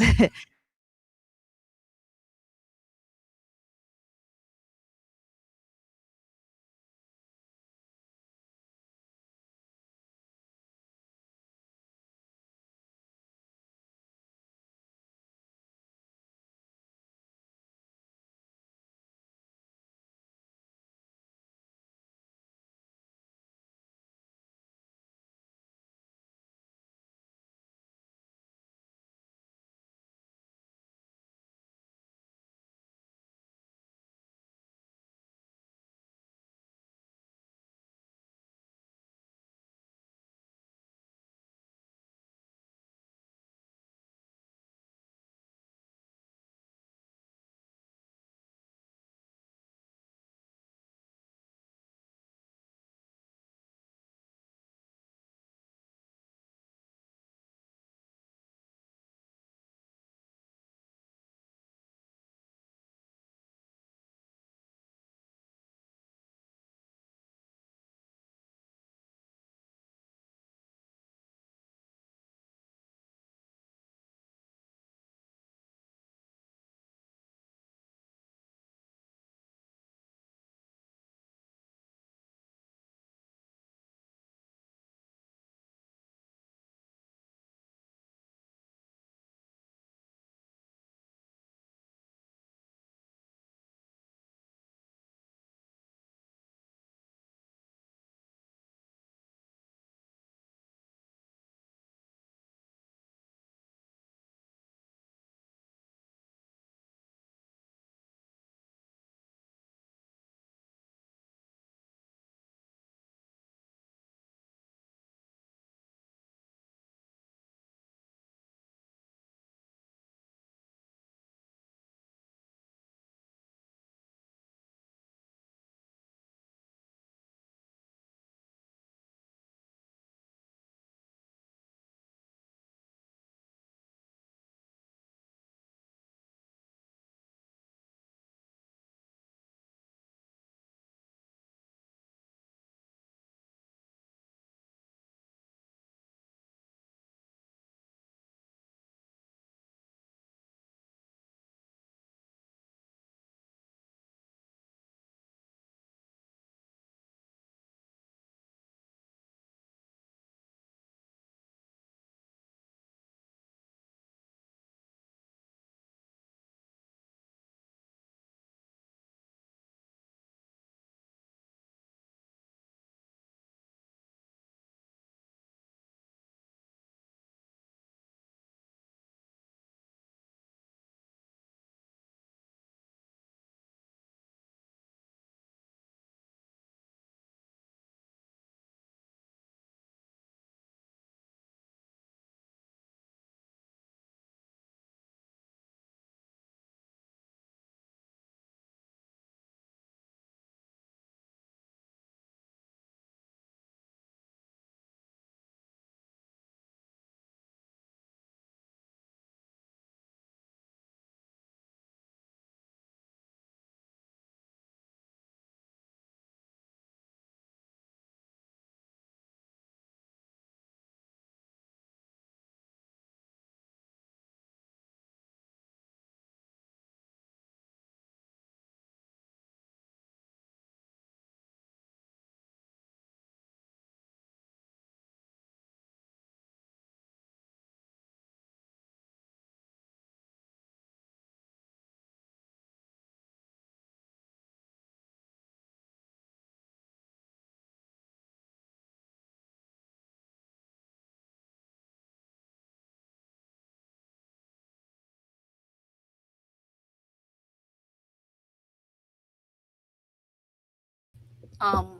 Speaker 4: Um,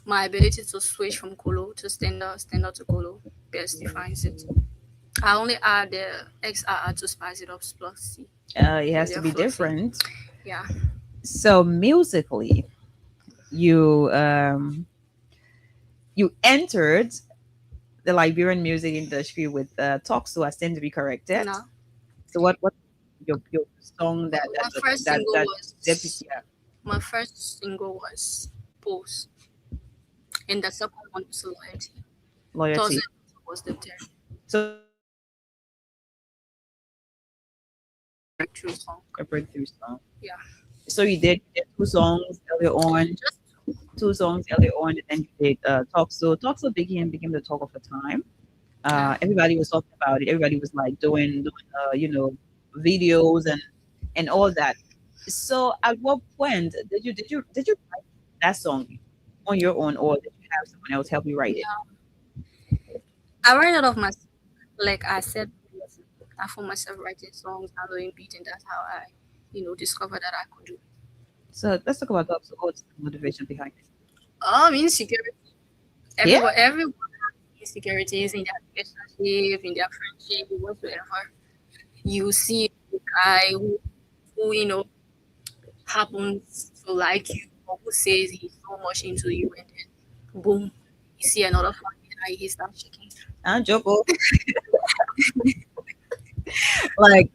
Speaker 4: my ability to switch from colo to standard, standard to colo best defines it. I only add the XRR to spice it up plus C.
Speaker 2: It has
Speaker 4: With
Speaker 2: to
Speaker 4: the
Speaker 2: be
Speaker 4: flow C.
Speaker 2: different.
Speaker 4: Yeah.
Speaker 2: So musically, you you entered the Liberian music industry with Talk, I stand to be corrected.
Speaker 4: No.
Speaker 2: So what your song that
Speaker 4: My first
Speaker 2: that
Speaker 4: single
Speaker 2: that
Speaker 4: was
Speaker 2: deputy
Speaker 4: my first single was Pose. And the second one was Loyalty.
Speaker 2: loyalty?
Speaker 4: Thousand was the third
Speaker 2: So the second one was
Speaker 4: breakthrough song.
Speaker 2: a breakthrough song.
Speaker 4: Yeah.
Speaker 2: So you did two songs earlier on,
Speaker 4: Just
Speaker 2: two songs earlier on, and then you did Talk. So Talk became the talk of the time.
Speaker 4: yeah.
Speaker 2: Everybody was talking about it. Everybody was like doing videos and all that. So at what point did you write that song on your own, or did you have someone else help you write it?
Speaker 4: Yeah. I write out of myself. Like I said, I found myself writing songs, and doing beat, and that's how I, discovered that I could do.
Speaker 2: So let's talk about that. So what's the motivation behind it?
Speaker 4: Insecurity.
Speaker 2: Yeah.
Speaker 4: Everyone has insecurities in their relationship, in their friendship, whatsoever. You see a guy who happens to like you, or who says he's so much into you, and then boom, you see another family guy, he starts shaking.
Speaker 2: And Joko, like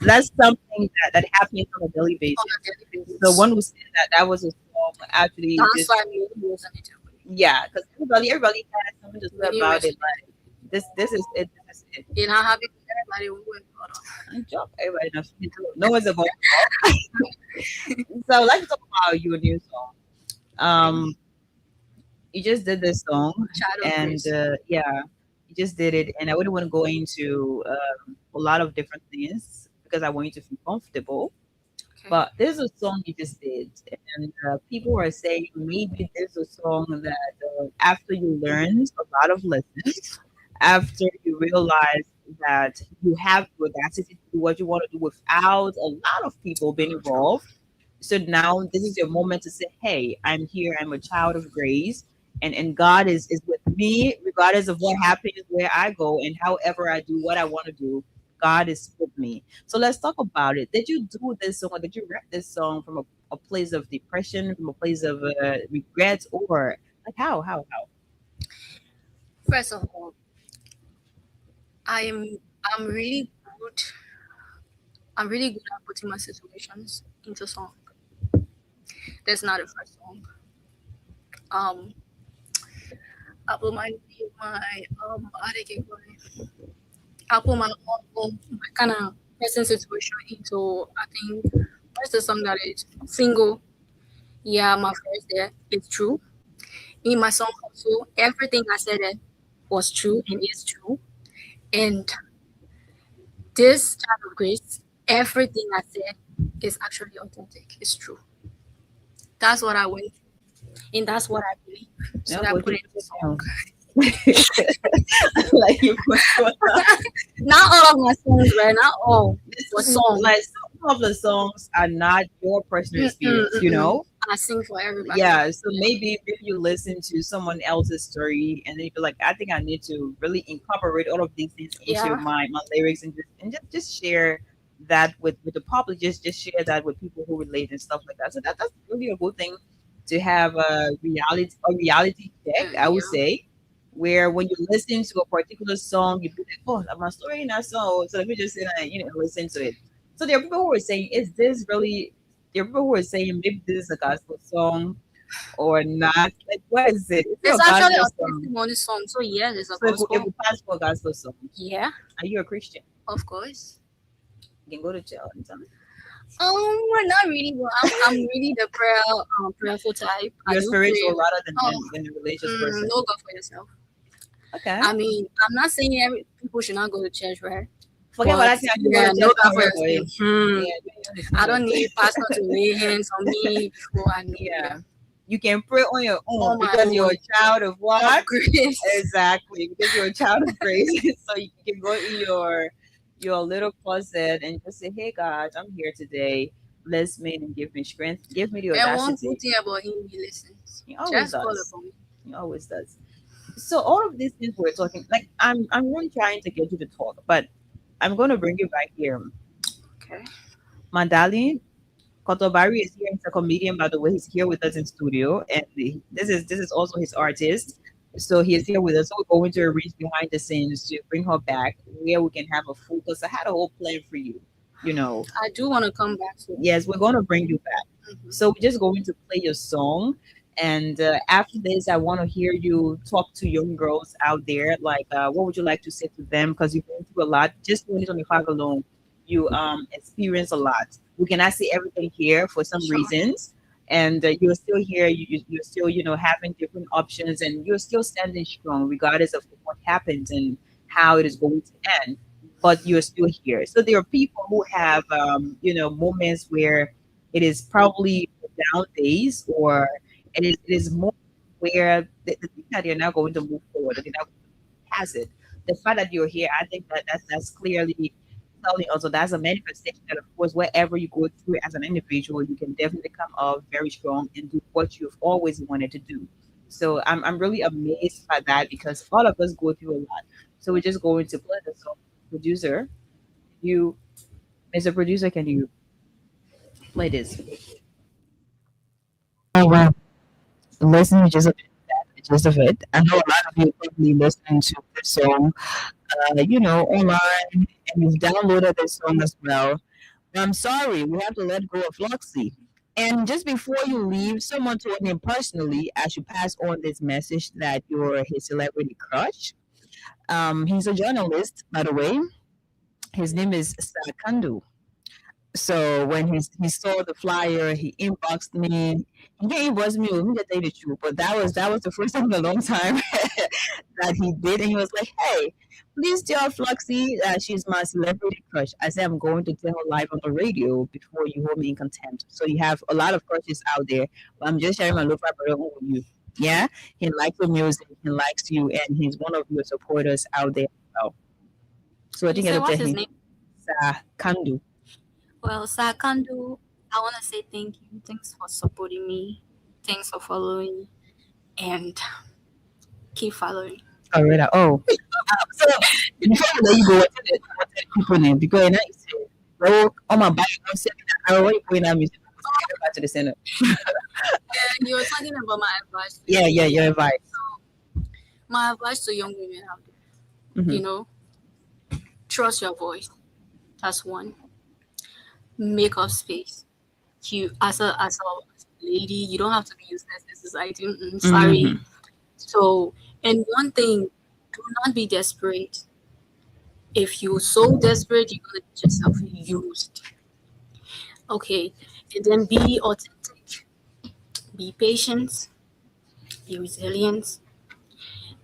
Speaker 2: that's something that happens on a daily
Speaker 4: On
Speaker 2: basis.
Speaker 4: a daily
Speaker 2: The
Speaker 4: basis.
Speaker 2: one who said that was a song actually
Speaker 4: That's
Speaker 2: just
Speaker 4: why me wasn't it.
Speaker 2: yeah, because everybody had something to say
Speaker 4: When you
Speaker 2: about it.
Speaker 4: resonate,
Speaker 2: Like this is it. This is it.
Speaker 4: you're not happy with everybody who went out
Speaker 2: And Joke, everybody knows. No one's about. So let's talk about your new song.
Speaker 4: of
Speaker 2: Um, you just did this song,
Speaker 4: Child of
Speaker 2: and
Speaker 4: Grace.
Speaker 2: yeah, you just did it. And I wouldn't want to go into a lot of different things because I want you to feel comfortable.
Speaker 4: Okay.
Speaker 2: But there's a song you just did, and people are saying maybe there's a song that after you learned a lot of lessons, after you realize that you have the audacity to do what you want to do without a lot of people being involved. So now this is your moment to say, "Hey, I'm here. I'm a child of grace, and God is with me, regardless of what happens, where I go, and however I do what I want to do. God is with me." So let's talk about it. Did you do this song, or did you write this song from a place of depression, from a place of regret, or like how?
Speaker 4: First of all, I'm I'm really good. I'm really good at putting my situations into song. That's not the first song. Um, I put how they get going. I put my kind of present situation into. I think what's the song that is single? Yeah, my first there. It's true. In my song also, everything I said there was true and is true. And this child of grace, everything I said is actually authentic. It's true. That's what I went through, and that's what I believe. So
Speaker 2: Yeah,
Speaker 4: I
Speaker 2: what
Speaker 4: put
Speaker 2: you
Speaker 4: it in the
Speaker 2: put
Speaker 4: song.
Speaker 2: down. Like you put
Speaker 4: Not all of my songs, right? Not all were songs.
Speaker 2: like some of the songs are not your personal experience, you
Speaker 4: Mm-mm.
Speaker 2: know?
Speaker 4: I sing for everybody.
Speaker 2: Yeah, so maybe you listen to someone else's story and then you be like, I think I need to really incorporate all of these things into
Speaker 4: Yeah.
Speaker 2: my lyrics and just share that with the public, just share that with people who relate and stuff like that. So that's really a good thing to have a reality check, I would
Speaker 4: Yeah.
Speaker 2: say, where when you listen to a particular song, you be like, oh, my story in that song. So let me just listen to it. So there are people who are saying, is this really there are people who are saying maybe this is a gospel song or not. Like, what is it? Is it
Speaker 4: It's
Speaker 2: a
Speaker 4: actually
Speaker 2: gospel
Speaker 4: a
Speaker 2: song?
Speaker 4: testimony song. So yes, it's a
Speaker 2: So it
Speaker 4: gospel.
Speaker 2: will pass for a gospel song.
Speaker 4: Yeah,
Speaker 2: Are you a Christian?
Speaker 4: of course.
Speaker 2: You can go to church anytime.
Speaker 4: Not really. But I'm really the prayerful type. I
Speaker 2: You're
Speaker 4: do pray.
Speaker 2: spiritual rather
Speaker 4: Oh,
Speaker 2: than a religious person.
Speaker 4: no God for yourself.
Speaker 2: Okay.
Speaker 4: I mean, I'm not saying every people should not go to church, right?
Speaker 2: Forget what
Speaker 4: But
Speaker 2: I think. I can go
Speaker 4: yeah,
Speaker 2: to
Speaker 4: no
Speaker 2: church
Speaker 4: God for
Speaker 2: somewhere for you.
Speaker 4: yourself.
Speaker 2: Yeah, you understand
Speaker 4: I don't
Speaker 2: what-
Speaker 4: need pastor to lay hands on me before I know.
Speaker 2: Yeah. You can pray on your own
Speaker 4: On my
Speaker 2: because you're
Speaker 4: own.
Speaker 2: a child of what?
Speaker 4: Of grace.
Speaker 2: Exactly, because you're a child of grace. So you can go in your little closet and just say, "Hey God, I'm here today. bless me and give me strength, give me the
Speaker 4: And one good
Speaker 2: audacity.
Speaker 4: thing about him, he listens.
Speaker 2: He always
Speaker 4: Just call
Speaker 2: does.
Speaker 4: upon me.
Speaker 2: He always does. So all of these things we're talking, like I'm really trying to get you to talk, but I'm going to bring you back here.
Speaker 4: Okay.
Speaker 2: Mandali Kotobari is here. He's a comedian, by the way. He's here with us in studio, and this is also his artist. So he is here with us. So we're going to reach behind the scenes to bring her back, where we can have a full. Because I had a whole plan for you, you know.
Speaker 4: I do want to come back to.
Speaker 2: Yes, we're going to bring you back.
Speaker 4: Mhm.
Speaker 2: So we're just going to play your song. And after this, I want to hear you talk to young girls out there. Like, what would you like to say to them? Because you've been through a lot. Just 2025 alone, you experience a lot. We cannot see everything here for some
Speaker 4: Sure.
Speaker 2: reasons. And you're still here. You're still, having different options, and you're still standing strong, regardless of what happens and how it is going to end. But you're still here. So there are people who have, moments where it is probably down days, or it is more where the thing that you're not going to move forward, that you're not going to pass it. The fact that you're here, I think that's clearly telling also that's a manifestation that, of course, wherever you go through as an individual, you can definitely come out very strong and do what you've always wanted to do. So I'm really amazed by that, because all of us go through a lot. So we're just going to play the song. Producer, you, Mr. Producer, can you play this? Oh wow. Listen just a bit, just of it. I know a lot of you probably listening to this song, online, and you've downloaded this song as well. I'm sorry, we have to let go of Floxy. And just before you leave, someone told him personally, as you pass on this message, that you're his celebrity crush. He's a journalist, by the way. His name is Sakandu. So when he saw the flyer, he inboxed me. He didn't inbox me, let me just tell you the truth, but that was the first time in a long time that he did, and he was like, "Hey, please tell Fluxy that she's my celebrity crush." I said, "I'm going to tell her live on the radio before you hold me in contempt." So you have a lot of crushes out there, but I'm just sharing my love brother with you. Yeah, he likes your music, he likes you, and he's one of your supporters out there as well. So I
Speaker 4: You
Speaker 2: think
Speaker 4: said
Speaker 2: I'll tell
Speaker 4: what's his
Speaker 2: him,
Speaker 4: name?
Speaker 2: Kandu.
Speaker 4: Well, Sakandu, I want to say thank you. Thanks for supporting me. Thanks for following, and keep following.
Speaker 2: All right. Oh, so before I let you go, what's the people name? Because now you say, "Oh, on my bike, I'm saying, I already going out music. Get back to the center."
Speaker 4: And you were talking about my advice.
Speaker 2: Yeah, your advice.
Speaker 4: My advice to young women out there,
Speaker 2: Mhm.
Speaker 4: you know, trust your voice. That's one. Make up space. You as a lady, you don't have to be useless in society. Sorry.
Speaker 2: Mhm.
Speaker 4: So, and one thing, do not be desperate. If you're so desperate, you're gonna get yourself used. Okay, and then be authentic, be patient, be resilient,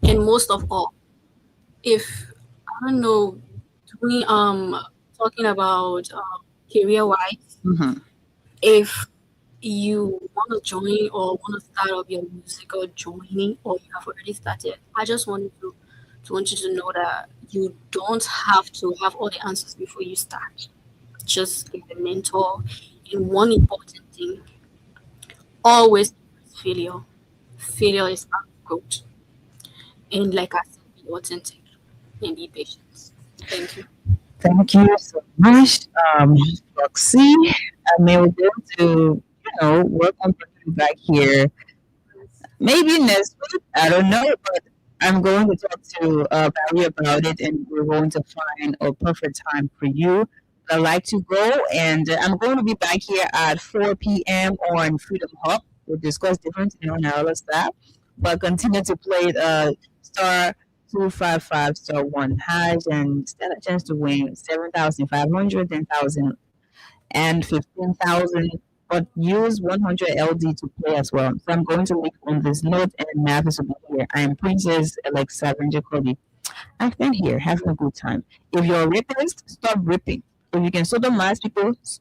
Speaker 4: and most of all, if I don't know, doing talking about career wise,
Speaker 2: Mhm.
Speaker 4: if you want to join or want to start up your musical journey or you have already started, I just want you to know that you don't have to have all the answers before you start. Just get a mentor. And one important thing, always failure. Failure is not growth. And like I said, be authentic and be patient. Thank you.
Speaker 2: Thank you so much, Roxy. I mean, we're going to, work on bringing you back here. Maybe next week. I don't know, but I'm going to talk to Barry about it, and we're going to find a perfect time for you. I like to go, and I'm going to be back here at 4 p.m. on Freedom Hub. We'll discuss different, on our other stuff, but continue to play star 255 star 1 hash and stand a chance to win 7,500, 10,000, and 15,000, but use 100 LD to play as well. So I'm going to leave on this note, and Mavis will be here. I am Princess Alexa Cody. I've been here having a good time. If you're a rapist, stop ripping. If you can sodomize people, stop.